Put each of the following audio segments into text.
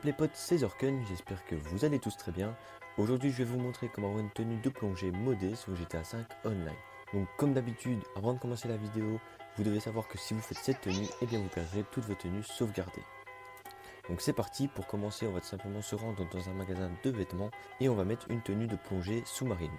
les potes, c'est Zorken, j'espère que vous allez tous très bien. Aujourd'hui je vais vous montrer comment avoir une tenue de plongée modée sur GTA 5 Online. Donc comme d'habitude, avant de commencer la vidéo, vous devez savoir que si vous faites cette tenue, eh bien vous perdrez toutes vos tenues sauvegardées. Donc c'est parti, pour commencer on va tout simplement se rendre dans un magasin de vêtements et on va mettre une tenue de plongée sous-marine.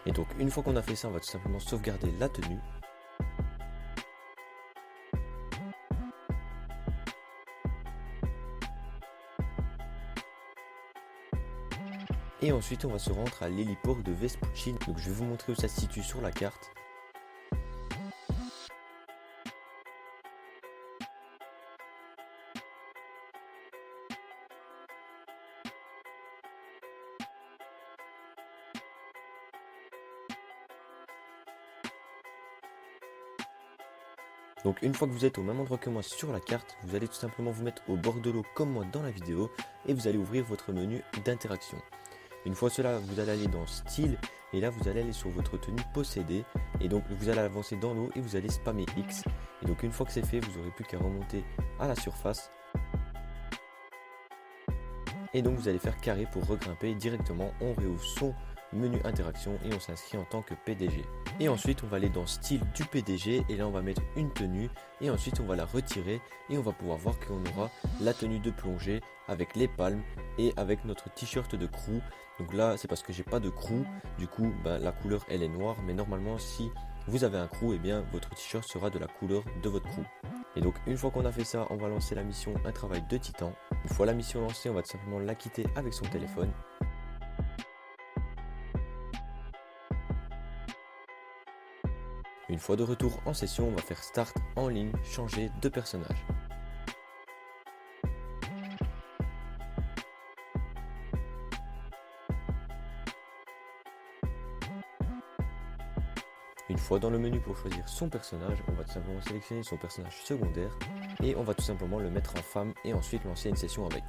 Et donc une fois qu'on a fait ça, on va tout simplement sauvegarder la tenue. Et ensuite on va se rendre à l'héliport de Vespucci. Donc je vais vous montrer où ça se situe sur la carte. Donc une fois que vous êtes au même endroit que moi sur la carte, vous allez tout simplement vous mettre au bord de l'eau comme moi dans la vidéo et vous allez ouvrir votre menu d'interaction. Une fois cela, vous allez aller dans style et là vous allez aller sur votre tenue possédée et donc vous allez avancer dans l'eau et vous allez spammer X. Et donc une fois que c'est fait, vous n'aurez plus qu'à remonter à la surface. Et donc vous allez faire carré pour regrimper directement, on réouvre son menu interaction et on s'inscrit en tant que PDG. Et ensuite on va aller dans style du PDG et là on va mettre une tenue et ensuite on va la retirer et on va pouvoir voir qu'on aura la tenue de plongée avec les palmes et avec notre t-shirt de crew. Donc là c'est parce que j'ai pas de crew, du coup la couleur elle est noire, mais normalement si vous avez un crew, et bien votre t-shirt sera de la couleur de votre crew. Et donc une fois qu'on a fait ça, on va lancer la mission Un travail de titan. Une fois la mission lancée, on va tout simplement la quitter avec son téléphone. Une fois de retour en session, on va faire Start en ligne, changer de personnage. Une fois dans le menu pour choisir son personnage, on va tout simplement sélectionner son personnage secondaire et on va tout simplement le mettre en femme et ensuite lancer une session avec.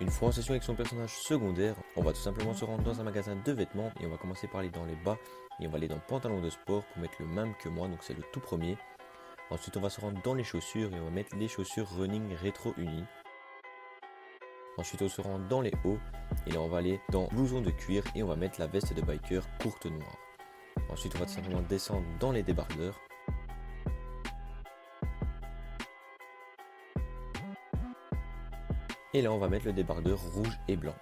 Une fois en session avec son personnage secondaire, on va tout simplement se rendre dans un magasin de vêtements et on va commencer par aller dans les bas et on va aller dans pantalon de sport pour mettre le même que moi, donc c'est le tout premier. Ensuite on va se rendre dans les chaussures et on va mettre les chaussures running rétro unies. Ensuite on se rend dans les hauts et là on va aller dans blouson de cuir et on va mettre la veste de biker courte noire. Ensuite on va tout simplement descendre dans les débardeurs. Et là on va mettre le débardeur rouge et blanc.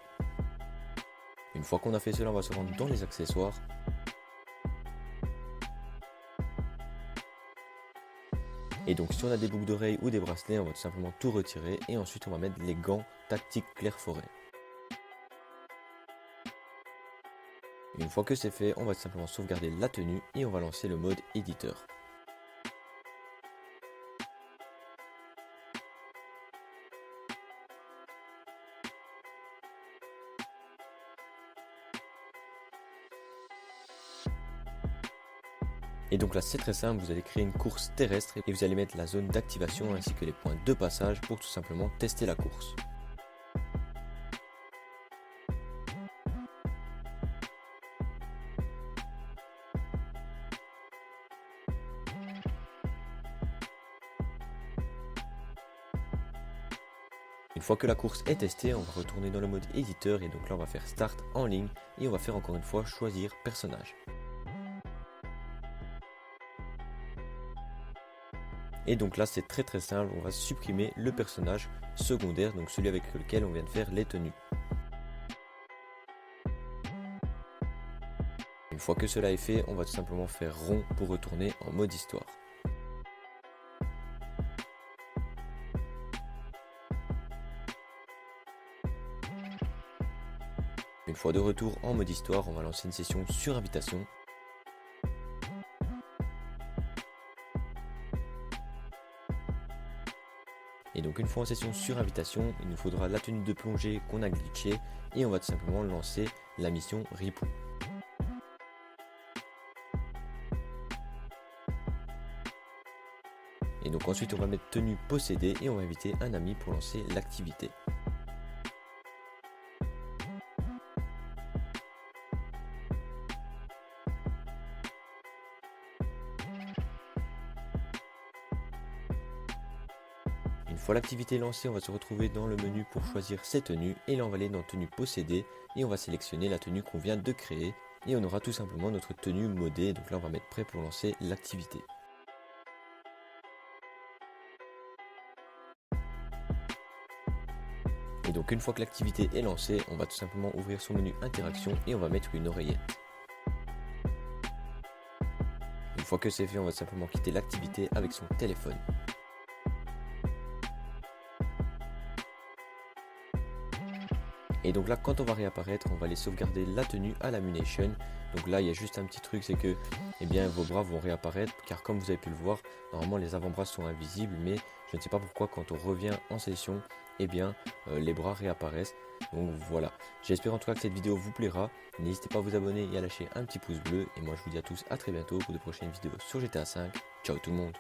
Une fois qu'on a fait cela, on va se rendre dans les accessoires. Et donc si on a des boucles d'oreilles ou des bracelets, on va tout simplement tout retirer et ensuite on va mettre les gants tactiques clair forêt. Une fois que c'est fait, on va tout simplement sauvegarder la tenue et on va lancer le mode éditeur. Et donc là c'est très simple, vous allez créer une course terrestre et vous allez mettre la zone d'activation ainsi que les points de passage pour tout simplement tester la course. Une fois que la course est testée, on va retourner dans le mode éditeur et donc là on va faire Start en ligne et on va faire encore une fois choisir personnage. Et donc là c'est très simple, on va supprimer le personnage secondaire, donc celui avec lequel on vient de faire les tenues. Une fois que cela est fait, on va tout simplement faire rond pour retourner en mode histoire. Une fois de retour en mode histoire, on va lancer une session sur invitation. Et donc une fois en session sur invitation, il nous faudra la tenue de plongée qu'on a glitché et on va tout simplement lancer la mission Ripou. Et donc ensuite on va mettre tenue possédée et on va inviter un ami pour lancer l'activité. Une fois l'activité lancée, on va se retrouver dans le menu pour choisir ses tenues et là on va aller dans tenue possédée et on va sélectionner la tenue qu'on vient de créer et on aura tout simplement notre tenue modée. Donc là on va mettre prêt pour lancer l'activité. Et donc une fois que l'activité est lancée, on va tout simplement ouvrir son menu interaction et on va mettre une oreillette. Une fois que c'est fait, on va simplement quitter l'activité avec son téléphone. Et donc là, quand on va réapparaître, on va aller sauvegarder la tenue à l'Ammu-Nation. Donc là, il y a juste un petit truc, c'est que vos bras vont réapparaître, car comme vous avez pu le voir, normalement les avant-bras sont invisibles, mais je ne sais pas pourquoi quand on revient en session, les bras réapparaissent. Donc voilà, j'espère en tout cas que cette vidéo vous plaira. N'hésitez pas à vous abonner et à lâcher un petit pouce bleu. Et moi je vous dis à tous à très bientôt pour de prochaines vidéos sur GTA 5. Ciao tout le monde.